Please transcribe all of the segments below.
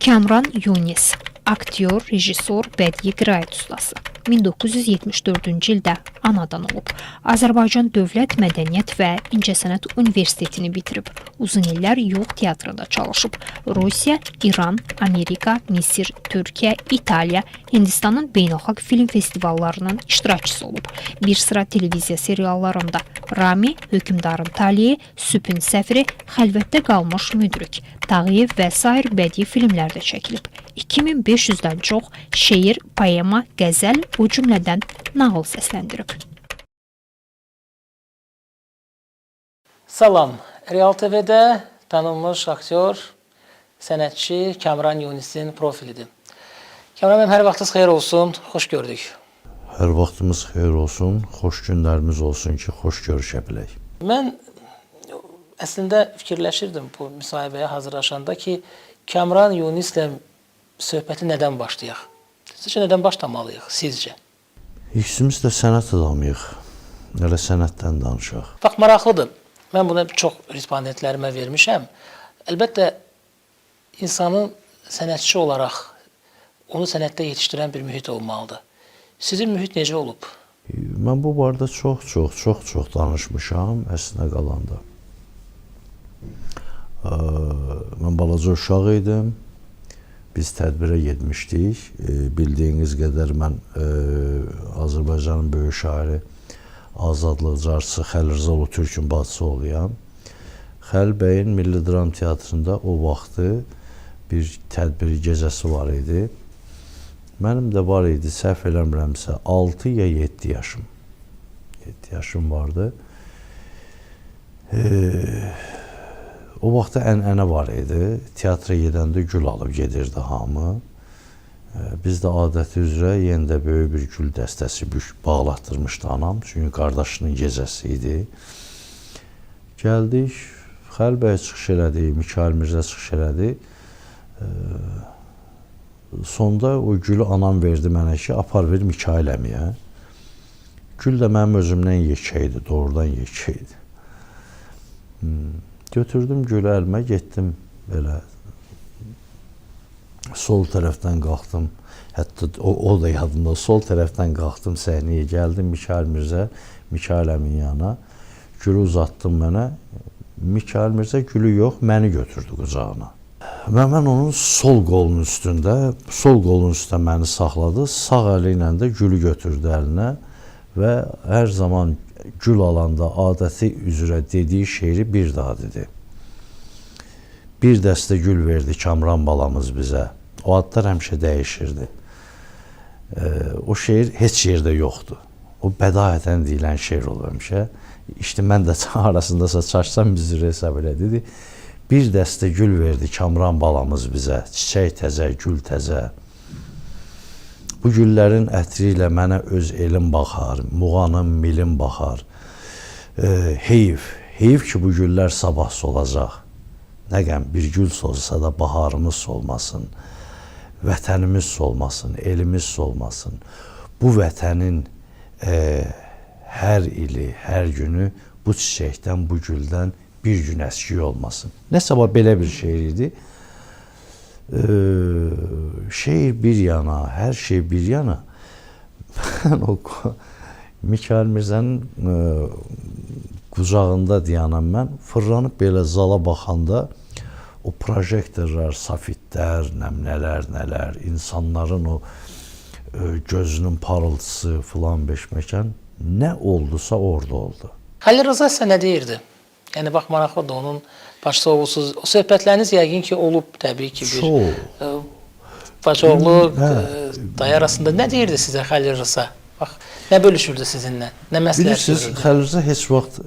Kamran Yunis, aktyor, rejissor, bədii qiraət ustası. 1974-cü ildə anadan olub. Azərbaycan Dövlət Mədəniyyət və İncəsənət Universitetini bitirib. Uzun illər yox teatrında çalışıb. Rusiya, İran, Amerika, Misir, Türkiyə, İtaliya, Hindistanın beynəlxalq film festivallarının iştirakçısı olub. Bir sıra televiziya seriallarında Rami, Hökümdarın Taliyi, Sübün Səfiri, Xəlvətdə qalmış müdrik, Tağıyev və sair bədii filmlərdə çəkilib. 2500-dən çox şeir, poema, qəzəl, o cümlədən nağıl səsləndirib. Salam, Real TV-də tanınmış aktyor, sənətçi Kamran Yunisin profilidir. Kamran mənim, hər vaxtınız xeyir olsun, xoş gördük. Hər vaxtımız xeyir olsun, xoş günlərimiz olsun ki, xoş görüşə bilək. Mən əslində fikirləşirdim bu müsahibəyə hazırlaşanda ki, Kamran Yunislə söhbəti nədən başlayaq? Sizcə nədən başlamalıyıq, sizcə? İkimiz də sənət adamıyıq, elə sənətdən danışaq. Bax, maraqlıdır. Mən buna çox respondentlərimə vermişəm. Əlbəttə, insanın sənətçi olaraq onu sənətdə yetişdirən bir mühit olmalıdır. Sizin mühit necə olub? Mən bu barədə çox danışmışam, əslində qalanda. Mən balaca uşaq idim. Biz tədbirə getmişdik. Bildiyiniz qədər mən Azərbaycanın böyük şairi, azadlıq carçısı Xəlil Rza Ulutürkün bacısı oluyam. Xəlil bəyin Milli Dram Teatrında o vaxtı bir tədbiri gecəsi var idi. Mənim də var idi, səhv eləmirəmsə, 6 ya 7 yaşım. 7 yaşım vardı. O vaxtda ənənə var idi. Teatra gedəndə gül alıb gedirdi hamı. Biz də adəti üzrə yenə də böyük bir gül dəstəsi bağlatdırmışdı anam. Çünki qardaşının gecəsi idi. Gəldik, Xəlil bəy çıxış elədi, Mikail Mirzə çıxış elədi. Sonda o gülü anam verdi mənə ki, apar ver Mikail əmiyə. Gül də mənim özümdən yekə idi, doğrudan yekə idi. Götürdüm gülü əlimə, getdim belə. Sol tərəfdən qalxdım, hətta o da yadımda, sol tərəfdən qalxdım səhnəyə, gəldim Mikail Mirzə, Mikail əmin yanına. Gülü uzatdım mənə. Mikail Mirzə gülü yox, məni götürdü qucağına. Və mən onun sol qolunun üstündə məni saxladı, sağ əli ilə də gülü götürdü əlinə və hər zaman gül alanda adəti üzrə dediyi şeiri bir daha dedi. Bir dəstə gül verdi Kamran balamız bizə. O adlar həmişə dəyişirdi. O şeir heç yerdə yoxdur. O bədayətən deyilən şeir olur həmişə. İşte mən də arasındasa çaşsam bizi hesab elə dedi. Bir dəstə gül verdi Kamran balamız bizə. Çiçək təzə, gül təzə. Bu güllərin ətri ilə mənə öz elim baxar, muğanım, milim baxar. Heyif ki bu güllər sabah solacaq. Nə qəm bir gül solsa da baharımız solmasın, vətənimiz solmasın, elimiz solmasın. Bu vətənin hər ili, hər günü bu çiçəkdən, bu güldən bir gün əskik olmasın. Nəsə belə bir şeir idi. Şeir bir yana, hər şey bir yana. Mən o Mikail Mirzənin qucağında dayanam mən, fırlanıb belə zala baxanda o projektorlar, safitlər, nələr, insanların o gözünün parıltısı filan beşməkən nə oldusa orada oldu. Xəlil Rza sizə nə deyirdi? Yəni, bax, maraqlıdır onun başsa olsuz. O söhbətləriniz yəqin ki, olub təbii ki, bir Bacıoğlu dayı arasında nə deyirdi sizə Xəlil Rza? Bax, nə bölüşürdü sizinlə? Nə məsləhət görürdü? Bilirsiniz, Xəlil Rza heç vaxt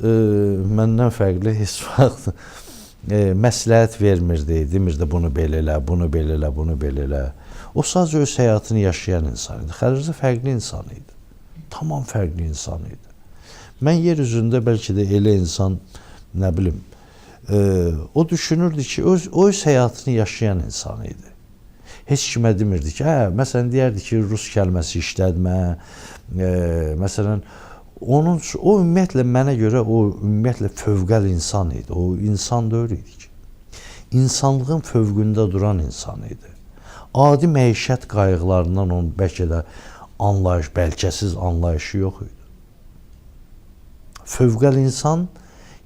məndən fərqli, heç vaxt məsləhət vermirdi, demirdi bunu belə elə, bunu belə elə, bunu belə elə. O sadəcə öz həyatını yaşayan insan idi. Xəlil Rza fərqli insan idi. Tamam fərqli insan idi. Mən yer üzündə bəlkə də elə insan, nə bilim, o düşünürdü ki, o öz həyatını yaşayan insan idi. Heç kimə demirdi ki, məsələn, deyərdi ki, rus kəlməsi işlətmə, məsələn, o ümumiyyətlə, mənə görə o ümumiyyətlə fövqəl insan idi. O insan da öyle idi ki, insanlığın fövqündə duran insan idi. adi məişət qayğılarından onun bəlkə də anlayış, bəlkəsiz anlayışı yox idi. Fövqəl insan,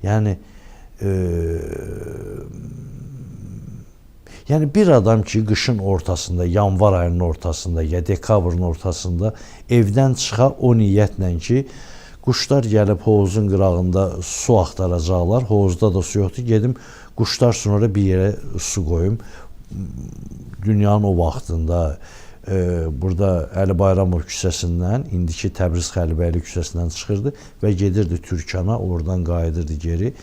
yəni yəni bir adam ki, qışın ortasında, yanvar ayının ortasında ya dekabrın ortasında evdən çıxa o niyyətlə ki, quşlar gəlib hovuzun qırağında su axtaracaqlar, hovuzda da su yoxdur, gedim quşlar sonra bir yerə su qoyum. Dünyanın o vaxtında burada Əli Bayramov küçəsindən, indiki Təbriz Xəlibəyli küçəsindən çıxırdı və gedirdi Türkana, oradan qayıdırdı geri.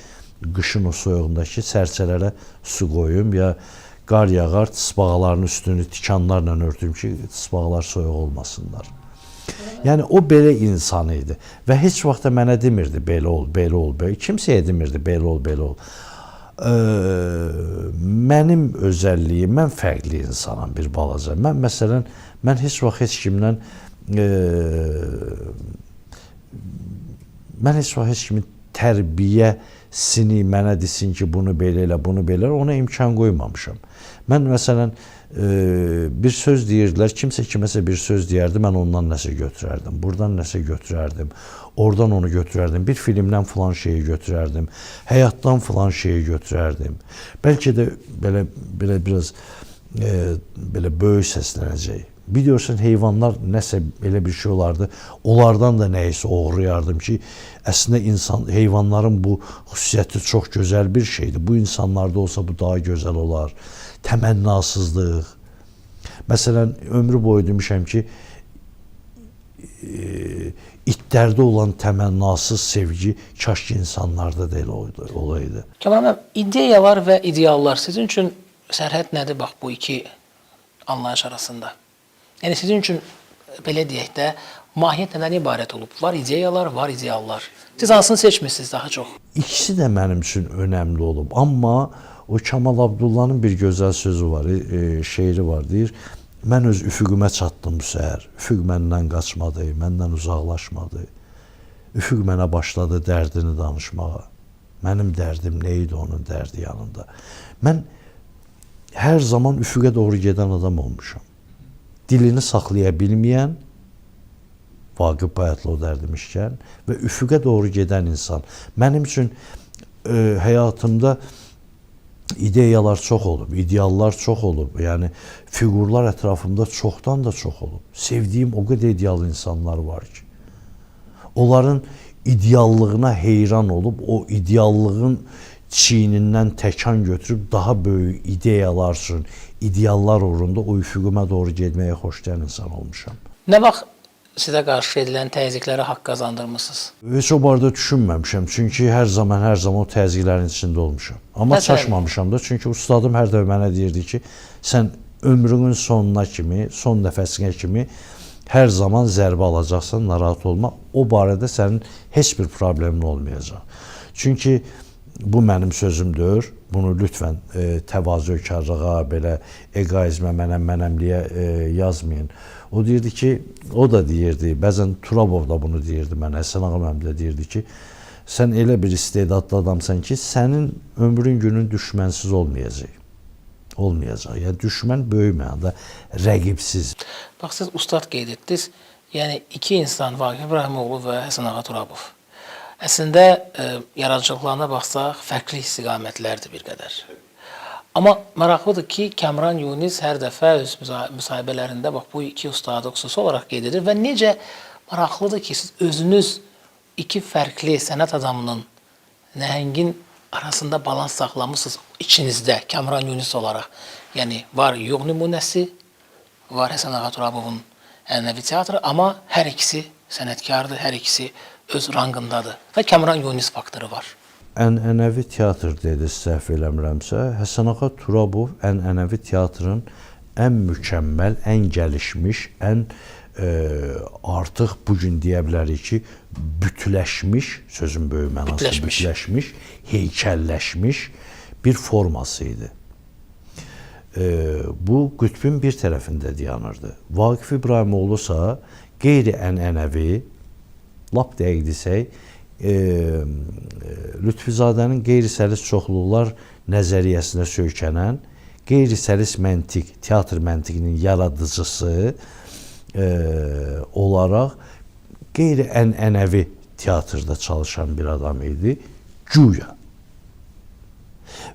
Qışın o soyuğundakı sərçələrə su qoyum ya qar yağar, tısbağaların üstünü tikanlarla örtüm ki, tısbağalar soyuq olmasınlar. Yəni o belə insan idi və heç vaxt da mənə demirdi belə ol, belə ol, belə. Kimsəyə demirdi belə ol, belə ol. Mənim özəlliyim, mən fərqli insanam bir balaca. Mən məsələn, mən heç vaxt heç kimdən mən heç vaxt heç kimin tərbiyəsini mənə desin ki, bunu belə elə, bunu belə elə, ona imkan qoymamışam. Mən məsələn bir söz deyirdilər, kimsə kiməsə bir söz deyərdi, mən ondan nəsə götürərdim, buradan nəsə götürərdim, oradan onu götürərdim, bir filmdən filan şeyi götürərdim, həyatdan filan şeyi götürərdim. Bəlkə də belə biraz belə böyük səslənəcək. Biliyorsun, heyvanlar nəsə belə bir şey olardı, onlardan da nəyəsə oğrayardım ki, əslində heyvanların bu xüsusiyyəti çox gözəl bir şeydir. Bu insanlarda olsa bu daha gözəl olar. Təmənnasızlıq. Məsələn, ömrü boyu demişəm ki, itlərdə olan təmənnasız sevgi kaş ki insanlarda da elə olaydı. Kamran müəllim, ideyalar və ideallar sizin üçün sərhəd nədir bax bu iki anlayış arasında? Yəni sizin üçün belə deyək də mahiyyət nədən ibarət olub? Var ideyalar, var ideallar. Siz hansını seçmisiniz daha çox? İkisi də mənim üçün önəmli olub. Amma o Kamal Abdullah'ın bir gözəl sözü var, şeiri var, deyir. Mən öz üfüqümə çatdım bu səhər. Üfüq məndən qaçmadı, məndən uzaqlaşmadı. Üfüq mənə başladı dərdini danışmağa. Mənim dərdim nə idi onun dərdi yanında. Mən hər zaman üfüqə doğru gedən adam olmuşam. Dilini saxlaya bilməyən, Vaqif Bayatlıoğlu demişkən və üfüqə doğru gedən insan. Mənim üçün həyatımda ideyalar çox olub, ideallar çox olub. Yəni fiqurlar ətrafımda çoxdan da çox olub. Sevdiyim o qədər ideal insanlar var ki. Onların ideallığına heyran olub, o ideallığın çiynindən təkan götürüb daha böyük ideyalar üçün, ideallar uğrunda o üfüqümə doğru getməyə xoşlayan insan olmuşam. Nə vaxt sizə qarşı edilən təzyiqlərə haqq qazandırmısınız? Heç o barədə düşünməmişəm. Çünki hər zaman o təzyiqlərin içində olmuşam. Amma çaşmamışam da. Çünki ustadım hər dəfə mənə deyirdi ki, sən ömrünün sonuna kimi, son nəfəsinə kimi hər zaman zərbə alacaqsan, narahat olma. O barədə sənin heç bir problemin olmayacaq. Çünki bu mənim sözümdür. Bunu lütfən təvazökarlığa, belə egoizmə, mənəmliyə yazmayın. O deyirdi ki, o da deyirdi, bəzən Turabov da bunu deyirdi mənə, Həsən Ağa müəllim də deyirdi ki, sən elə bir istedadlı adamsan ki, sənin ömrün günün düşmənsiz olmayacaq. Olmayacaq. Yəni düşmən böyük mənada rəqibsiz. Bax, siz ustad qeyd etdiniz. Yəni iki insan, Vaqif İbrahimoğlu və Həsən Ağa Turabov. Əslində yaradıcılıqlarına baxsaq, fərqli istiqamətlərdir bir qədər. Amma maraqlıdır ki, Kamran Yunis hər dəfə öz müsahibələrində bax bu iki ustadı xüsusi olaraq qeyd edir və necə maraqlıdır ki, siz özünüz iki fərqli sənət adamının nəhəngin arasında balans saxlamısınız içinizdə Kamran Yunis olaraq. Yəni var yox nümunəsi, var Həsən Ağa Turabovun ənənəvi teatrı, amma hər ikisi sənətkardır, hər ikisi öz rangındadır və Kamran Yunis faktoru var. Ənənəvi teatr dedi, səhv eləmirəmsə, Həsən Ağa Turabov ənənəvi teatrın ən mükəmməl, ən gəlişmiş, ən artıq bugün deyə bilərik ki, bütləşmiş, sözün böyük mənası bütləşmiş, heykəlləşmiş bir forması idi. Bu qütbün bir tərəfində dayanırdı. Vaqif İbrahimoğlu isə qeyri-ənənəvi, lap dəqiq desək, Lütfizadənin qeyri-səlis çoxluqlar nəzəriyyəsinə söykənən, qeyri-səlis məntiq, teatr məntiqinin yaradıcısı olaraq qeyri-ənənəvi teatrda çalışan bir adam idi, güya.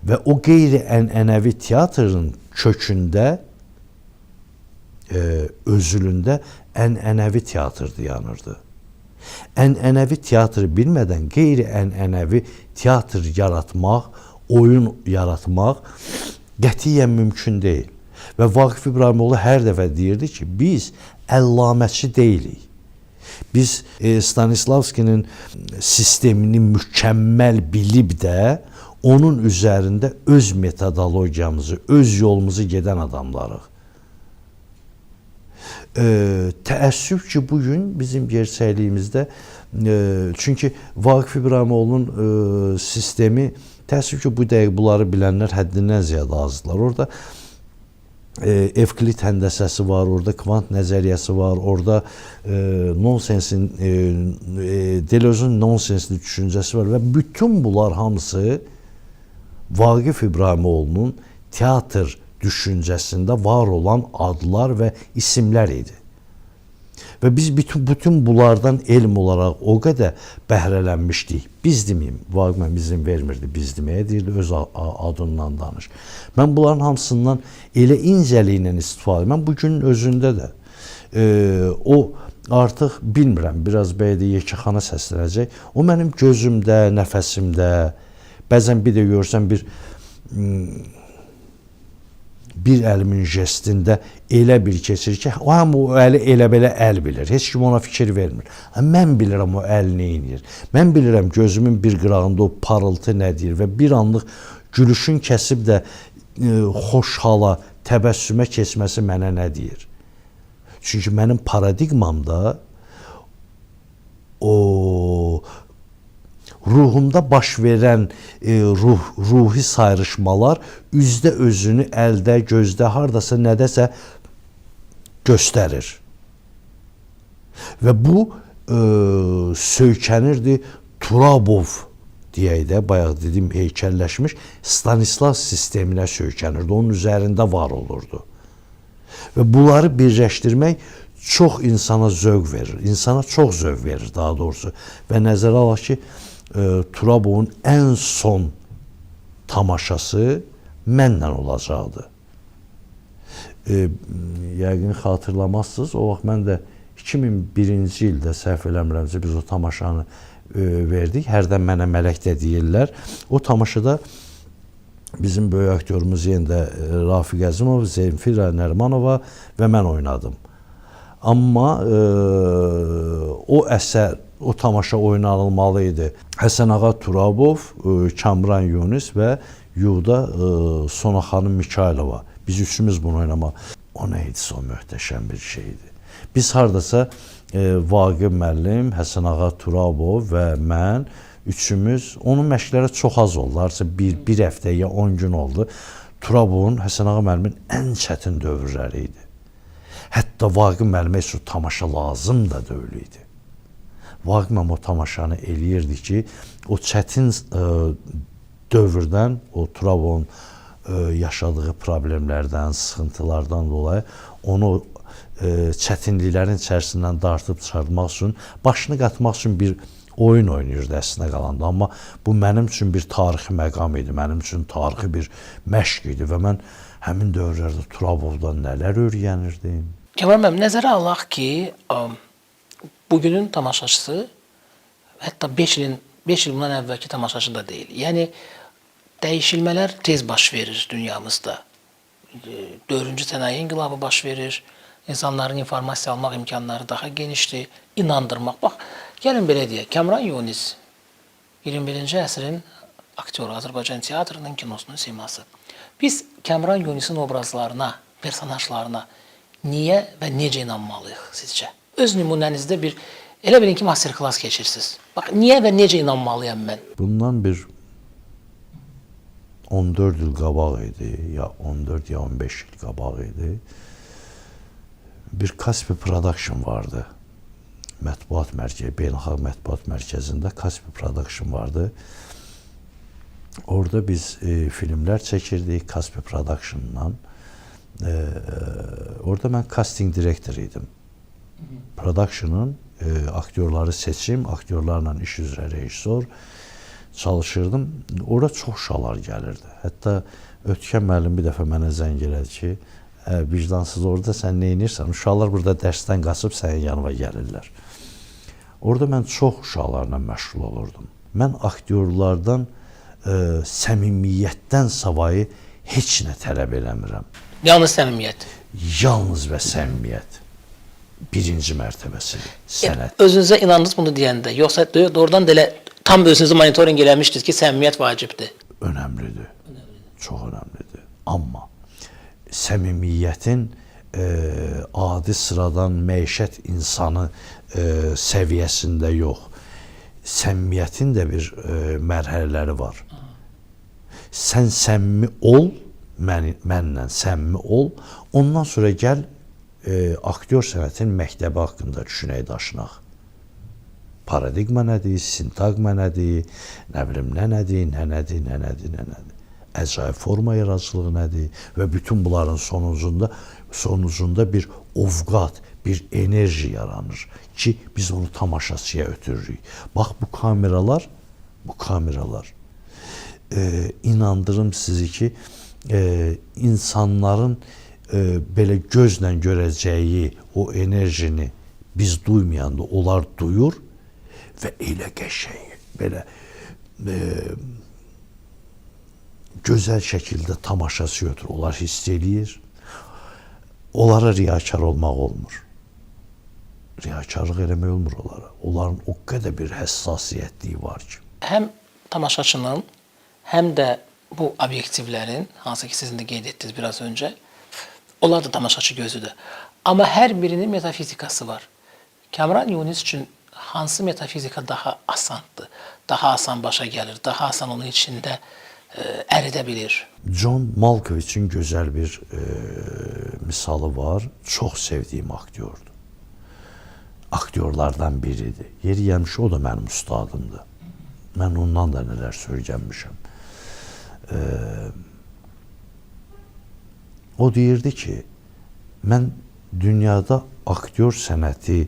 Və o qeyri-ənənəvi teatrın kökündə, özülündə ənənəvi teatr dayanırdı. Ənənəvi teatrı bilmədən qeyri-ənənəvi teatr yaratmaq, oyun yaratmaq qətiyyən mümkün deyil. Və Vaqif İbrahimoğlu hər dəfə deyirdi ki, biz əlləməçi deyilik. Biz Stanislavskinin sistemini mükəmməl bilib də onun üzərində öz metodologiyamızı, öz yolumuzu gedən adamlarıq. Təəssüf ki, bugün bizim gerçəkliyimizdə, çünki Vaqif İbrahimoğlu'nun sistemi, təəssüf ki, bu dəqiq bunları bilənlər həddindən ziyadə azdılar. Orada Evklit həndəsəsi var, orada kvant nəzəriyyəsi var, orada Deleuze'un nonsensli düşüncəsi var və bütün bunlar hamısı Vaqif İbrahimoğlu'nun teatr düşüncəsində var olan adlar və isimlər idi. Və biz bütün bunlardan elm olaraq o qədər bəhrələnmişdik. Biz deməyim, Vaqif müəllim izin vermirdi biz deməyə, deyirdi öz adından danış. Mən bunların hamısından elə incəliklə istifadə edirəm. Mən bugünün özündə də o artıq bilmirəm, biraz bəydə yekəxana səslənəcək. O mənim gözümdə, nəfəsimdə, bəzən bir də görsən bir əlimin jestində elə bir keçir ki, o əli elə belə əl bilir. Heç kim ona fikir vermir. Mən bilirəm o əl nə edir. Mən bilirəm gözümün bir qırağında o parıltı nədir və bir anlıq gülüşün kəsib də xoş hala, təbəssümə keçməsi mənə nə deyir? Çünki mənim paradigmamda o ruhumda baş verən ruhi sayrışmalar üzdə özünü əldə, gözdə, hardasa, nədəsə göstərir. Və bu söykənirdi Turabov deyək də, bayaq dedim, heykəlləşmiş Stanislav sisteminə söykənirdi. Onun üzərində var olurdu. Və bunları birləşdirmək çox insana zövq verir. İnsana çox zövq verir daha doğrusu. Və nəzərə alaq ki, Turabovun ən son tamaşası mənlə olacaqdı. Yəqin xatırlamazsınız, o vaxt mən də 2001-ci ildə səhv eləmirəmsə biz o tamaşanı verdik. Hərdən mənə mələk də deyirlər. O tamaşada bizim böyük aktyorumuz yenə də Rafiq Əzimov, Zemfira Nərmanova və mən oynadım. Amma o əsər, o tamaşa oynanılmalı idi. Həsən Ağa Turabov, Kamran Yunus və Yuda Sona xanım Mikailova. Biz üçümüz bunu oynamaq. O nə idisə o möhtəşəm bir şeydi. Biz hardasa Vaqif müəllim, Həsən Ağa Turabov və mən üçümüz, onun məşqləri çox az oldu. Hardasa bir həftə ya 10 gün oldu. Turabovun, Həsən Ağa müəllimin ən çətin dövrləri idi. Hətta Vaqif müəllimə heç o tamaşa lazım da deyil idi. Vaqif müəllim o tamaşanı eləyirdi ki, o çətin dövrdən, o Turabovun yaşadığı problemlərdən, sıxıntılardan dolayı onu çətinliklərin içərisindən dartıb çıxartmaq üçün, başını qatmaq üçün bir oyun oynayırdı əslində qalanda. Amma bu mənim üçün bir tarixi məqam idi, mənim üçün tarixi bir məşq idi və mən həmin dövrlərdə Turabovdan nələr öyrənirdim. Kəmal müəllim, nəzərə alaq ki, bugünün tamaşaçısı hətta 5 il bundan əvvəlki tamaşaçı da deyil. Yəni dəyişilmələr tez baş verir dünyamızda. 4-cü sənaye inqilabı baş verir. İnsanların informasiya almaq imkanları daha genişdir. İnandırmaq. Bax, gəlin belə deyək. Kamran Yunus 21-ci əsrin aktyoru, Azərbaycan teatrının, kinosunun siması. Biz Kamran Yunusun obrazlarına, personajlarına niyə və necə inanmalıyıq sizcə? Öz nümunənizdə elə bilin ki, master-klass keçirsiniz. Bax, niyə və necə inanmalıyam mən? Bundan bir 14 il qabaq idi, ya 14 ya 15 il qabaq idi. Bir Kaspi Production vardı. Mətbuat mərkəzi, Beynəlxalq Mətbuat Mərkəzində Kaspi Production vardı. Orada biz filmlər çəkirdik Kaspi Production'dan. Orada mən casting direktor idim. Production'ın aktyorları seçim, aktyorlarla iş üzrə rejissor çalışırdım. Orada çox uşaqlar gəlirdi. Hətta Ötkən müəllim bir dəfə mənə zəng elədi ki, vicdansız orada sən nə edirsən? Uşaqlar burada dərsdən qaçıb sənin yanına gəlirlər. Orada mən çox uşaqlarla məşğul olurdum. Mən aktyorlardan səmimiyyətdən savayı heç nə tələb eləmirəm. Yalnız səmimiyyət. Yalnız və səmimiyyət. Birinci mərtəbəsidir, sənət. Özünüzə inandınız bunu deyəndə, yoxsa doğrudan da elə tam özünüzü monitoring eləmişdiniz ki, səmimiyyət vacibdir? Önəmlidir, çox önəmlidir. Amma səmimiyyətin adi sıradan məişət insanı səviyyəsində yox, səmimiyyətin də bir mərhələləri var. Sən səmimi ol, mənlə səmimi ol, ondan sonra gəl aktyor sənətin məktəbi haqqında düşünək daşınaq. Paradigma nədir, sintagma nədir, nə bilim nə nədir. Əcaib forma yaradıcılığı nədir və bütün bunların sonucunda bir ovqat, bir enerji yaranır ki, biz onu tamaşaçıya ötürürük. Bax bu kameralar inandırım sizi ki, insanların belə gözlə görəcəyi o enerjini biz duymayanda onlar duyur və elə qəşəng, belə gözəl şəkildə tamaşaçı ötür. Onlar hiss eləyir. Onlara riyakar olmaq olmur. Riyakarlıq eləmək olmur onlara. Onların o qədər bir həssasiyyətliyi var ki. Həm tamaşaçının, həm də bu obyektivlərin, hansı ki sizin də qeyd etdiniz biraz öncə, onlar da tamaşaçı gözüdür. Amma hər birinin metafizikası var. Kamran Yunis üçün hansı metafizika daha asandır, daha asan başa gəlir, daha asan onun içində əridə bilir? John Malkovich'in gözəl bir misalı var. Çox sevdiyim aktyordur. Aktyorlardan biridir. Yeri gəlmiş o da mənim ustadımdır. Mən ondan da nələr söylənmişəm. O deyirdi ki, mən dünyada aktyor sənəti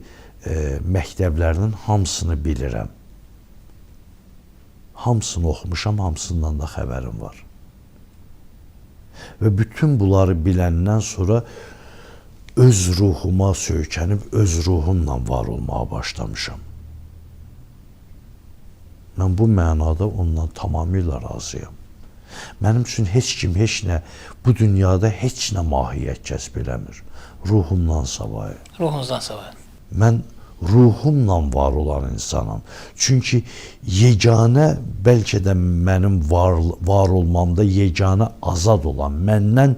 məktəblərinin hamısını bilirəm. Hamısını oxumuşam, hamısından da xəbərim var. Və bütün bunları biləndən sonra öz ruhuma söykənib, öz ruhumla var olmağa başlamışam. Mən bu mənada ondan tamamilə razıyam. Mənim üçün heç kim, heç nə, bu dünyada heç nə mahiyyət kəsb eləmir. Ruhumdan savayı. Ruhunuzdan savayı. Mən ruhumla var olan insanam. Çünki yeganə, bəlkə də mənim var olmamda yeganə azad olan, məndən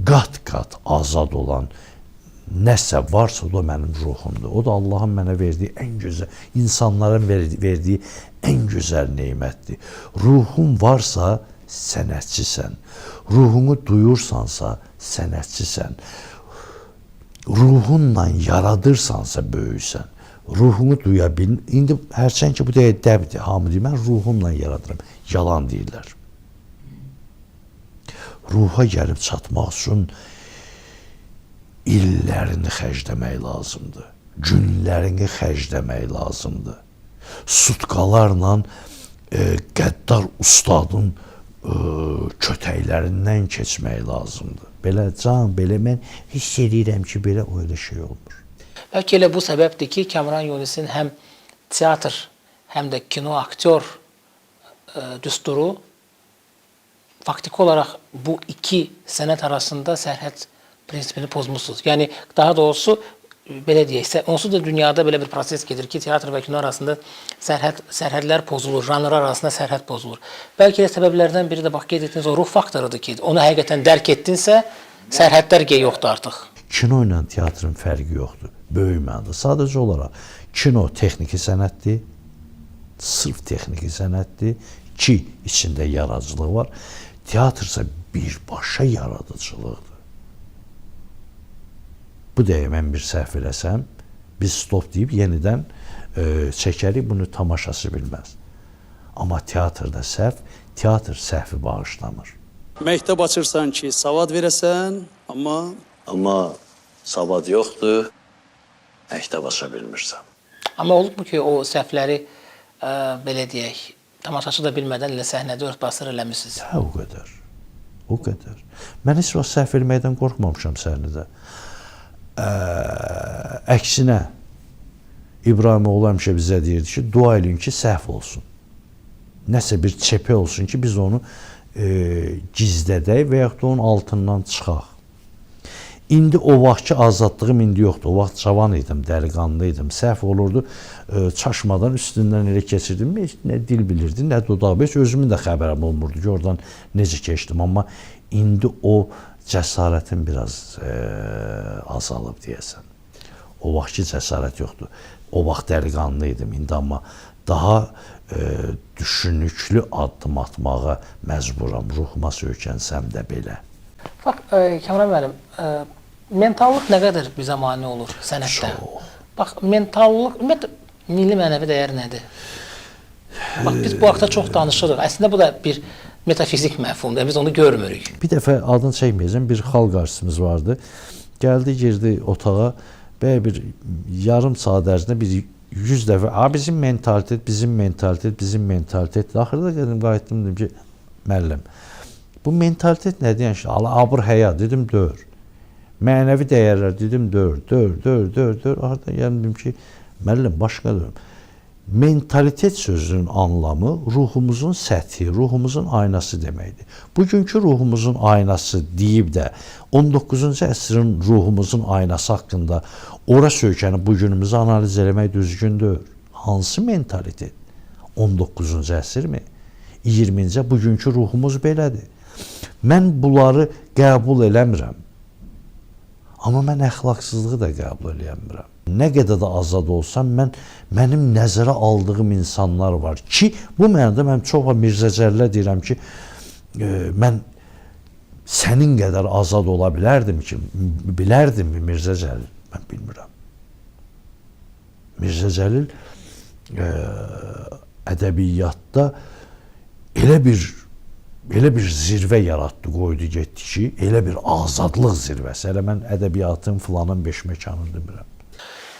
qat-qat azad olan nəsə varsa, o da mənim ruhumdur. O da Allahın mənə verdiyi ən gözəl, insanların verdiyi ən gözəl neymətdir. Ruhun varsa, sənətçisən. Ruhunu duyursansa, sənətçisən. Ruhunla yaradırsansa, böyüksən. Ruhunu duya bil. İndi hərçən ki, bu da dəbdir. Hamı deyir, mən ruhumla yaradıram. Yalan deyirlər. Ruha gəlib çatmaq üçün illərini xərcləmək lazımdır. Günlərini xərcləmək lazımdır. Sutkalarla qəddar ustadın kötəklərindən keçmək lazımdır. Belə can, belə mən hiss edirəm ki, belə o elə şey olmur. Bəlkə elə bu səbəbdir ki, Kamran Yunisin həm teatr, həm də kino aktyor düsturu faktiki olaraq bu iki sənət arasında sərhəd prinsipini pozmuşsunuz. Yəni, daha doğrusu, belə deyək, onsuz da dünyada belə bir proses gedir ki, teatr və kino arasında sərhədlər pozulur, janrlar arasında sərhəd pozulur. Bəlkə də səbəblərdən biri də bax, qeyd etdiniz, o ruh faktorudur ki, onu həqiqətən dərk etdinsə, sərhədlər yoxdur artıq. Kino ilə teatrın fərqi yoxdur, böyük mənada. Sadəcə olaraq, kino texniki sənətdir, sırf texniki sənətdir ki, içində yaradıcılıq var. Teatr isə birbaşa yaradıcılıqdır. Bu dəyə mən bir səhv eləsəm, biz stop deyib yenidən çəkərik, bunu tamaşaçı bilməz. Amma teatrda səhv teatr səhvi bağışlamır. Məktəb açırsan ki, savad verəsən, Amma savad yoxdur, məktəb aça bilmirsən. Amma olubmu ki, o səhvləri belə deyək, tamaşaçı da bilmədən elə səhnədə ört-basır eləmisiniz? Hə, o qədər. O qədər. Mən heç vaxt səhv verməkdən qorxmamışam səhnədə. Əksinə, İbrahimoğlu həmişə bizə deyirdi ki, dua eləyin ki, səhv olsun. Nəsə bir çepə olsun ki, biz onu gizlədək və yaxud da onun altından çıxaq. İndi o vaxtki azadlığım indi yoxdur. O vaxt cavan idim, dəliqanlı idim. Səhv olurdu, çaşmadan üstündən elə keçirdim. Nə dil bilirdi, nə dodaq. Heç özümün də xəbərim olmurdu ki, oradan necə keçdim. Amma indi o cəsarətim biraz azalıb deyəsən. O vaxtki cəsarət yoxdur. O vaxt dəliqanlı idim indi, amma daha düşünüklü addım atmağa məcburam. Ruhuma söykənsəm də belə. Bax, Kamran müəllim, mentallıq nə qədər bizə mane olur sənətdə? Bax, mentallıq, ümumiyyətlə, milli mənəvi dəyər nədir? Bax, biz bu haqda çox danışırıq. Əslində bu da bir metafizik məfhumdur, biz onu görmürük. Bir dəfə adını çəkməyəcəm, bir xalq artistimiz vardı. Gəldi, girdi otağa, bəyə bir yarım saat ərzində bir 100 dəfə, bizim mentalitet, bizim mentalitet, bizim mentalitet. Axırda dedim, qayıtdım, dedim ki, müəllim, bu mentalitet nədir? Yəni, abır həya, dedim, dör. Mənəvi dəyərlər, dedim, dör. Axırda gəldim ki, müəllim, başqa dörüm. Mentalitet sözünün anlamı ruhumuzun səthi, ruhumuzun aynası deməkdir. Bugünkü ruhumuzun aynası deyib də 19-cu əsrin ruhumuzun aynası haqqında ora söykənib bugünümüzü analiz eləmək düzgündür. Hansı mentalitet? 19-cu əsrmi? 20-ci bugünkü ruhumuz belədir. Mən bunları qəbul eləmirəm. Amma mən əxlaqsızlığı da qəbul eləmirəm. Nə qədər də azad olsam, mənim nəzərə aldığım insanlar var ki, bu mənada mən çox Mirzə Cəllə deyirəm ki, mən sənin qədər azad ola bilərdim ki, bilərdimmi Mirzə Cəlil? Mən bilmirəm. Mirzə Cəlil ədəbiyyatda elə bir zirvə yaratdı, qoydu, getdi ki, elə bir azadlıq zirvəsi. Elə mən ədəbiyyatın filanın beş məkanını demirəm.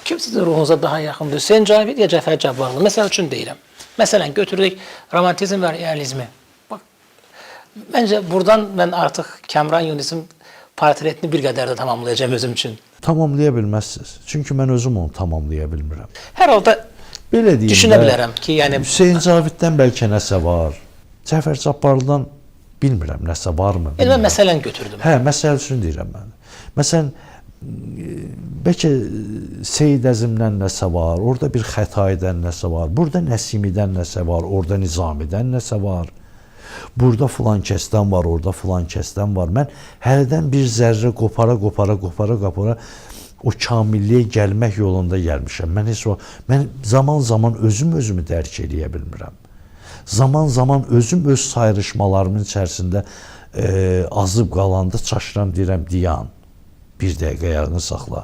Kim sizin ruhunuza daha yaxındır? Hüseyn Cavid ya Cəfər Cabbarlı? Məsəl üçün deyirəm. Məsələn, götürürük romantizm və realizmi. Bax, məncə buradan mən artıq Kamran Yunusun portretini bir qədər də tamamlayacağım özüm üçün. Tamamlaya bilməzsiniz. Çünki mən özüm onu tamamlaya bilmirəm. Hər halda belə deyim, düşünə bilərəm ki, yəni Hüseyn Caviddən bəlkə nəsə var. Cəfər Cabbarlıdan bilmirəm nəsə varmı? Mən məsələn götürdüm. Hə, məsəl üçün deyirəm mən. Məsələn, bəlkə Seyid Əzimdən nəsə var, orada bir Xətaidən nəsə var, burada Nəsimidən nəsə var, orada Nizamidən nəsə var, burada filan kəsdən var, orada filan kəsdən var. Mən hərdən bir zərrə qopara o kamilliyə gəlmək yolunda gəlmişəm. Mən zaman özümü dərk eləyə bilmirəm. Zaman özüm öz sayrışmalarımın içərisində azıb qalanda çaşıram, deyirəm, diyan. Bir dəqiqə yarını saxla.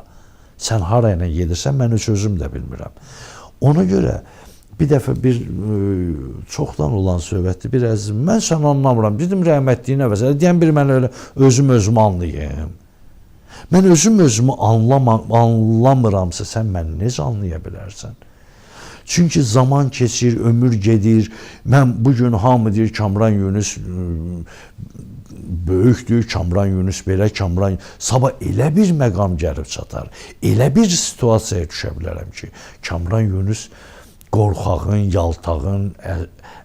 Sən harayla gedirsən, mən öz özüm də bilmirəm. Ona görə bir dəfə bir çoxdan olan söhbətdir, bir əzizim, mən sən anlamıram, dedim rəhmətliyin əvəzə, deyən bir mən elə özümü anlayayım. Mən özümü anlamıramsa, sən məni necə anlaya bilərsən? Çünki zaman keçir, ömür gedir. Mən bugün hamı deyir Kamran Yunus böyükdür, Kamran Yunus belə, sabah elə bir məqam gəlib çatar, elə bir situasiyaya düşə bilərəm ki, Kamran Yunus qorxağın, yaltağın,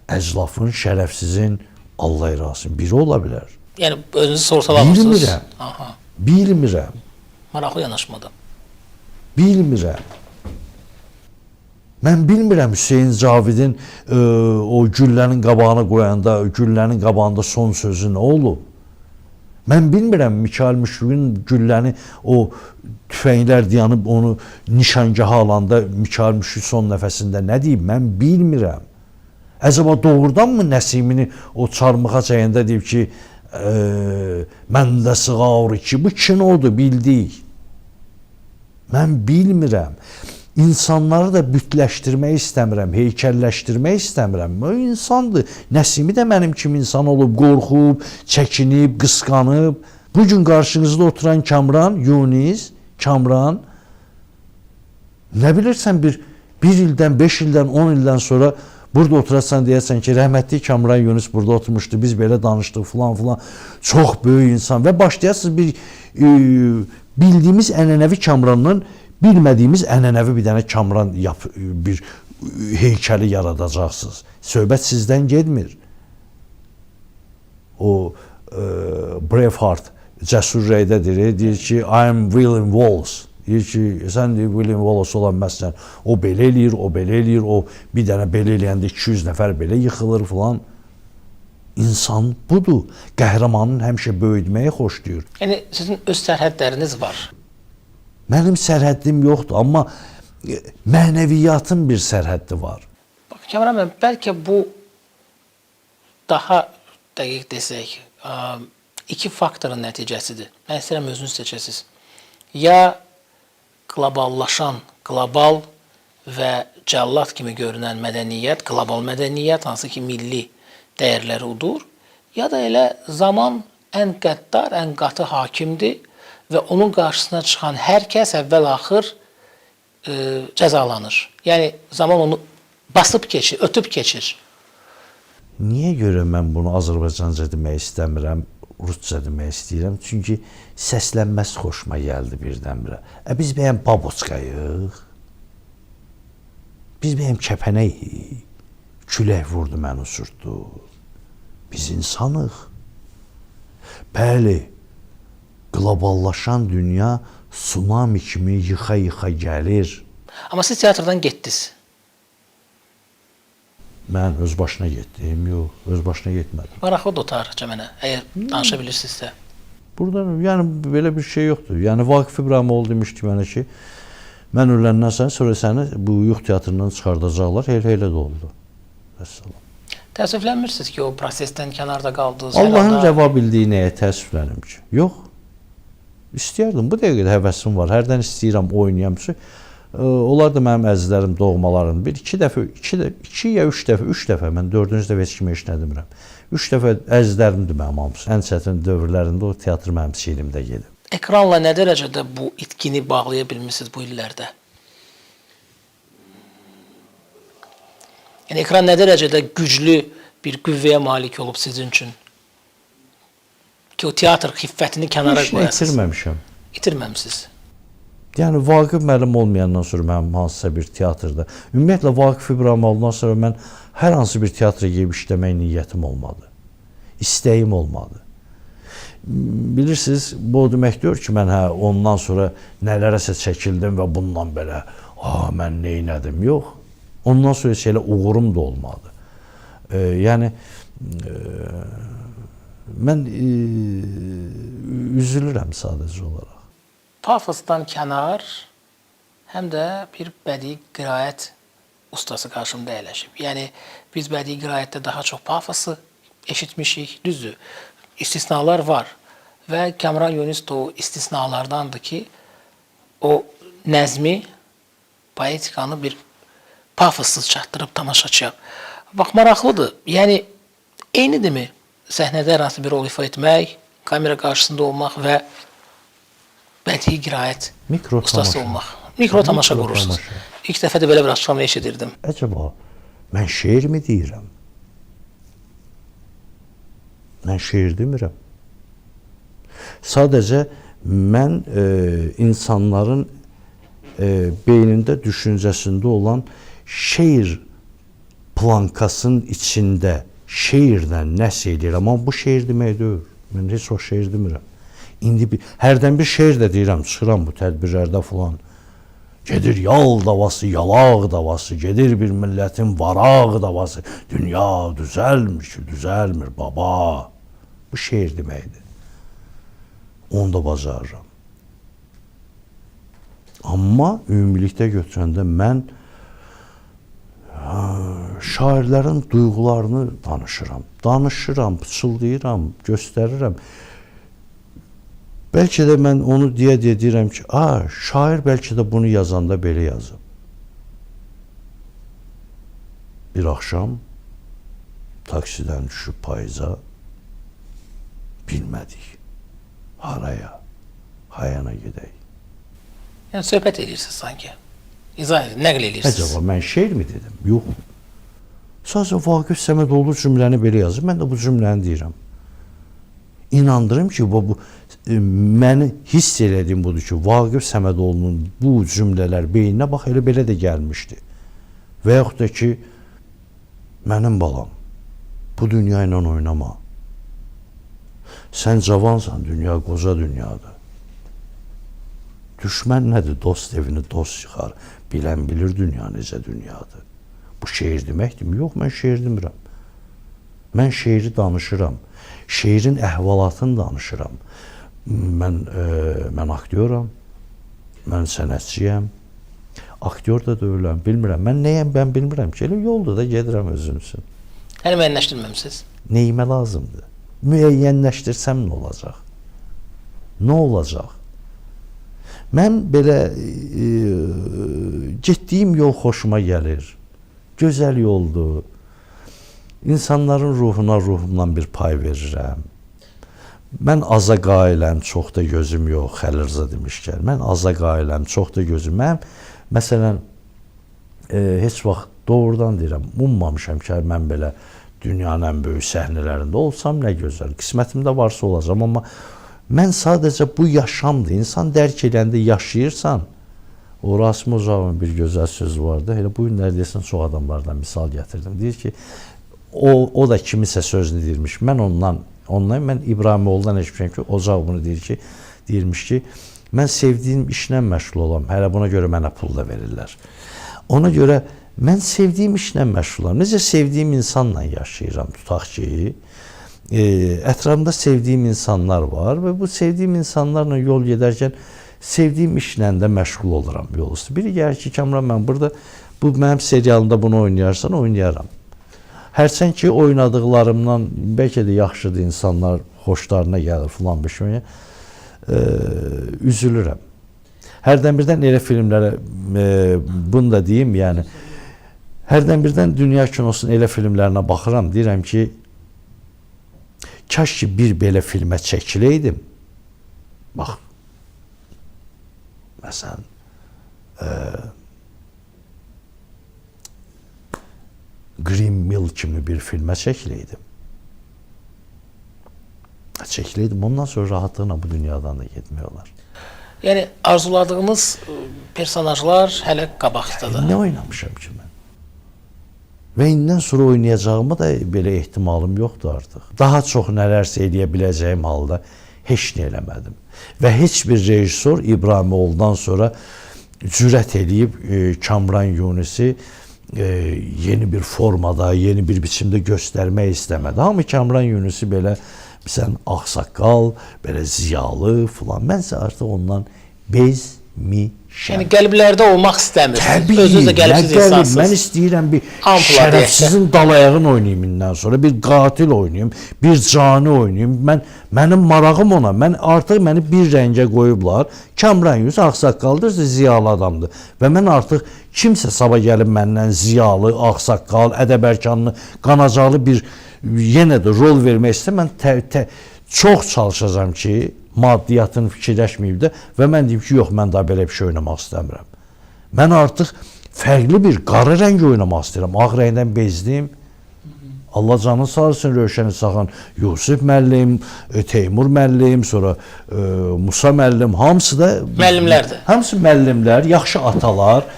əclafın, şərəfsizin, Allah irasın, biri ola bilər. Yəni özünüzü sorsalamırsınız. Bilmirəm. Maraqlı yanaşmadan. Bilmirəm. Mən bilmirəm Hüseyn Cavidin o güllənin qabağına qoyanda, güllənin qabağında son sözü nə olub? Mən bilmirəm Mikail Müşfiqin gülləni o tüfənglər dayanıb onu nişangaha alanda Mikail Müşfiq son nəfəsində nə deyib? Mən bilmirəm. Əcəba doğrudanmı Nəsimini o çarmıxa çəyəndə deyib ki, məndə sığar ki, bu kinodur, bildik. Mən bilmirəm. İnsanları da bütləşdirmək istəmirəm, heykəlləşdirmək istəmirəm. O insandır. Nəsimi də mənim kimi insan olub, qorxub, çəkinib, qısqanıb. Bugün qarşınızda oturan Kamran, Yunis, Kamran, nə bilirsən bir ildən, 5 ildən, 10 ildən sonra burada oturasan deyəsən ki, rəhmətli Kamran Yunis burada oturmuşdu, biz belə danışdıq filan. Çox böyük insan və başlayasınız bir bildiyimiz ənənəvi Kamrandan bilmədiyimiz ənənəvi bir dənə Kamran bir heykəli yaradacaqsınız. Söhbət sizdən getmir. O Braveheart Cəsur Ürəkdə deyir ki, I'm William Wallace. Deyir ki, sən deyir, William Wallace olan məsələn, o belə eləyir, o bir dənə belə eləyəndə 200 nəfər belə yıxılır filan. İnsan budur. Qəhrəmanın həmişə böyütməyi xoşlayır. Yəni sizin öz sərhədləriniz var. Mənim sərhəddim yoxdur, amma mənəviyyatın bir sərhəddi var. Bax, Kamran bəy, bəlkə bu daha dəqiq desək, iki faktorun nəticəsidir. Mən istəyirəm özünüz seçəsiniz. Ya qloballaşan, qlobal və cəllad kimi görünən mədəniyyət, qlobal mədəniyyət, hansı ki milli dəyərləri udur, ya da elə zaman ən qəddar, ən qatı hakimdir və onun qarşısına çıxan hər kəs əvvəl-axır cəzalanır. Yəni zaman onu basıb keçir, ötüb keçir. Niyə görə mən bunu Azərbaycanca demək istəmirəm, Rusca demək istəyirəm? Çünki səslənməsi xoşuma gəldi birdən-birə. Biz bəyəm baboçkayıq? Biz bəyəm kəpənəyik? Külək vurdu, məni uçurtdu. Biz insanıq. Bəli, qloballaşan dünya tsunami kimi yıxa-yıxa gəlir. Amma siz teatrdan getdiniz. Mən öz başına getdim, yox, öz başına getmədim. Maraqlıdır o tarixçə mənə, əgər danışa bilirsinizsə. Burada yəni belə bir şey yoxdur. Yəni Vaqif İbrahimoğlu demişdi mənə ki, mən öləndən sonra səni bu Yux teatrından çıxardacaqlar. Elə də oldu. Vəssalam. Təəssüflənmirsiniz ki, o prosesdən kənarda qaldınız? Allahın rəva bildiyi nəyə təəssüflənim ki? Yox. İstəyərdim. Bu dəqiqədə həvəsim var. Hərdən istəyirəm, oynayam. Onlar da mənim əzizlərim, doğmalarım. İki ya üç dəfə, mən dördüncü dəfə heç kimə heç nə demirəm. 3 dəfə əzizlərimdir mənim hamısı. Ən çətin dövrlərində o teatr mənim çiynimdə gedib. Ekranla nə dərəcədə bu itkini bağlaya bilmisiniz bu illərdə? Yəni ekran nə dərəcədə güclü bir qüvvəyə malik olub sizin üçün? Ki o teatr xiffətini kənara qoyasınız. Heç nə itirməmişəm. İtirməmisiniz. Yəni Vaqif müəllim olmayandan sonra mənim hansısa bir teatrda, ümumiyyətlə Vaqif İbrahimoğlu'ndan sonra mən hər hansı bir teatra gedib işləmək niyyətim olmadı. İstəyim olmadı. Bilirsiniz, bu demək deyir ki, mən ondan sonra nələrəsə çəkildim və bundan belə, mən neynədim? Yox. Ondan sonra heç elə uğurum da olmadı. Yəni, mən üzülürəm sadəcə olaraq. Pafosdan kənar, həm də bir bədii qiraət ustası qarşımda əyləşib. Yəni, biz bədii qiraətdə daha çox pafosu eşitmişik, düzdür. İstisnalar var və Kamran Yunis də o istisnalardandır ki, o nəzmi, poetikanı bir pafossuz çatdırıb tamaşaçıya. Bax, maraqlıdır. Yəni, eynidirmi səhnədə hər hansı bir rol ifa etmək, kamera qarşısında olmaq və bədii qiraət ustası olmaq. Mikro tamaşa qurursunuz. İlk dəfə də belə bir açıqlama eşidirdim. Əcəba, mən şeir mi deyirəm? Mən şeir demirəm. Sadəcə mən insanların beynində, düşüncəsində olan şeir plankasının içində şeirlə nəsə edirəm. Amma bu şeir demək deyil. Mən heç o şeir demirəm. İndi hərdən bir şeir də deyirəm, çıxıram bu tədbirlərdə falan. Gedir yal davası, yalaq davası, gedir bir millətin varaq davası. Dünya düzəlmir ki, düzəlmir baba. Bu şeir deməkdir. Onu da bacarıram. Amma ümumilikdə götürəndə mən şairlərin duyğularını danışıram, pıçıldayıram, göstərirəm. Bəlkə də mən onu deyə deyirəm ki, şair bəlkə də bunu yazanda belə yazıb. bir axşam taksidən düşüb payıza bilmədik. Haraya, hayana gedək. Yəni söhbət edirsiniz sanki. İzah edin, nəql edirsiniz. Acaba mən şeir mi dedim? Yox. Sadəcə Vaqif Səmədoğlu cümləni belə yazır. Mən də bu cümləni deyirəm. İnandırım ki, məni hiss elədiyim budur ki, Vaqif Səmədoğlu'nun bu cümlələr beyninə bax, elə belə də gəlmişdi. Və yaxud da ki, mənim balam, bu dünya ilə oynama. Sən cavansan, dünya qoca dünyadır. Düşmən nədir? Dost evini dost yıxar. Bilən bilir dünya necə dünyadır. Bu şeir deməkdir mi? Yox, mən şeir demirəm. Mən şeiri danışıram. Şeirin əhvalatını danışıram. Mən aktyoram. Mən sənətçiyəm. Aktyor da deyiləm, bilmirəm. Mən nəyəm, mən bilmirəm ki, elə yolda da gedirəm özüm üçün. Hələ müəyyənləşdirməmisiniz. Neyimə lazımdır? Müəyyənləşdirsəm nə olacaq? Nə olacaq? Mən belə getdiyim yol xoşuma gəlir. Gözəl yoldur. İnsanların ruhumdan bir pay verirəm. Mən aza qailəm, çox da gözüm yox, Xəlil Rza demişkən. Mən aza qailəm, çox da gözüm. Mən, məsələn, heç vaxt doğrudan deyirəm, ummamışam ki, mən belə dünyanın ən böyük səhnələrində olsam nə gözəl. Qismətimdə varsa olacam, amma mən sadəcə bu yaşamdır. İnsan dərk edəndə yaşayırsan, o Rasim Ozavın bir gözəl sözü vardı. Elə bu günlər deyəsən çox adamlardan misal gətirdim. Deyir ki, o da kimisə sözünü deyirmiş. Mən İbrahimoğlu'dan eşitmişəm ki, Ozav bunu deyirmiş ki, mən sevdiyim işlə məşğul olam. Hələ buna görə mənə pul da verirlər. Ona görə mən sevdiyim işlə məşğul olam. Necə sevdiyim insanla yaşayıram, tutaq ki, ətrafımda sevdiyim insanlar var və bu sevdiyim insanlarla yol gedərkən sevdiyim işlə də məşğul oluram yol üstü. Biri gəlir ki, Kamran, mən burada, bu mənim serialımda bunu oynayarsan, oynayaram. Hərçən ki, oynadıqlarımdan bəlkə də yaxşıdır, insanlar xoşlarına gəlir filan bir şey, üzülürəm. Hərdən birdən elə filmlərə, bunu da deyim, yəni, hərdən birdən dünya kinosunun elə filmlərinə baxıram, deyirəm ki, kaş ki bir belə filmə çəkiləydim. Bax, məsələn, Green Mill kimi bir filmə çəkiləydim. Çəkiləydim, ondan sonra rahatlıqla bu dünyadan da getmək olar. Yəni, arzuladığınız personajlar hələ qabaqdadır. Nə oynamışam ki mən? Və indidən sonra oynayacağıma da belə ehtimalım yoxdur artıq. Daha çox nələrsə eləyə biləcəyim halda heç nə eləmədim. Və heç bir rejissor İbrahimoğlu'dan sonra cürət edib Kamran Yunus'u yeni bir formada, yeni bir biçimdə göstərmək istəmədi. Hamı Kamran Yunus'u belə ağsaqqal, belə ziyalı filan. Mənsə artıq ondan bezmişəm. Yəni qəlblərdə olmaq istəmirsiniz. Təbii, özünüz də qəlbsiz insansınız. Mən istəyirəm bir şərəfsizin dalayağını oynayayım indən sonra, bir qatil oynayayım, bir cani oynayayım. Mənim marağım ona. Artıq məni bir rəngə qoyublar. Kamran Yunus ağsaqqaldır, ziyalı adamdır. Və mən artıq kimsə sabah gəlib məndən ziyalı, ağsaqqal, ədəbərkanlı, qanacaqlı bir yenə də rol vermək istəyirəm. Mən çox çalışacağam ki, maddiyyatını fikirləşməyib də və mən deyim ki, yox, mən daha belə bir şey oynamaq istəmirəm. Mən artıq fərqli bir qara rəng oynamaq istəyirəm. Ağ rəngdən bezdim. Allah canı sağ olsun, Rövşən İsaqan, Yusuf müəllim, Teymur müəllim, sonra Musa müəllim, hamısı da müəllimlərdir. Hamısı müəllimlər, yaxşı atalar,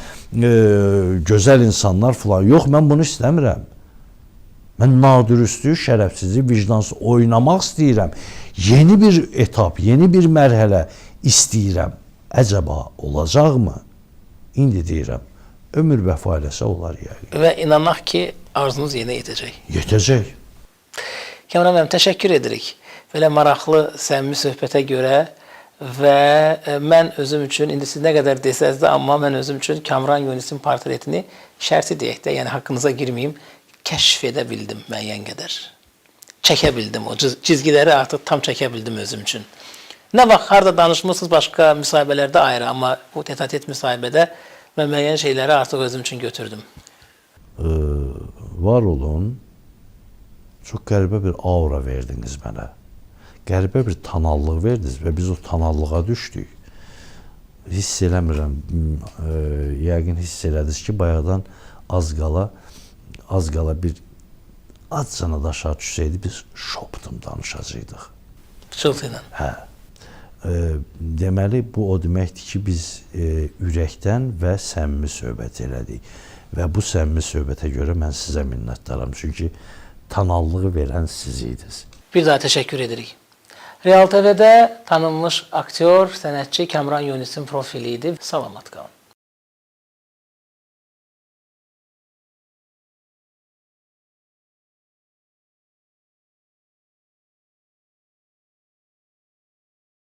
gözəl insanlar filan. Yox, mən bunu istəmirəm. Mən nadürüstlüyü, şərəfsizliyi, vicdansız oynamaq istəyirəm. Yeni bir etap, yeni bir mərhələ istəyirəm. Əcəba olacaqmı? İndi deyirəm, ömür vəfa eləsə olar yəqin. Və inanaq ki, arzunuz yerinə yetəcək. Yetəcək. Kamran müəllim, təşəkkür edirik. Belə maraqlı, səmimi söhbətə görə və mən özüm üçün, indi siz nə qədər desəz də, amma mən özüm üçün Kamran Yunus'un portretini şərti deyək də, yəni haqqınıza girməyim, kəşf edə bildim müəyyən qədər. Çəkə bildim, o cizgiləri artıq tam çəkə bildim özüm üçün. Nə vaxt, harada danışmışsınız başqa müsahibələrdə ayrı, amma bu tete-a-tete müsahibədə mən müəyyən şeyləri artıq özüm üçün götürdüm. var olun. Çox qəribə bir aura verdiniz mənə. Qəribə bir tanallıq verdiniz və biz o tanallığa düşdük. Hiss eləmirəm, yəqin hiss elədiniz ki, bayaqdan az qala bir azcana da aşağı düşsəydi, biz şoptum danışacaqdıq. Pıçıltı ilə. Hə. Deməli, bu o deməkdir ki, biz ürəkdən və səmimi söhbət elədik. Və bu səmimi söhbətə görə mən sizə minnətdaram. Çünki tanallığı verən siz idiniz. Bir daha təşəkkür edirik. Real TV-də tanınmış aktyor, sənətçi Kamran Yunisin profili idi. Salamat qalın.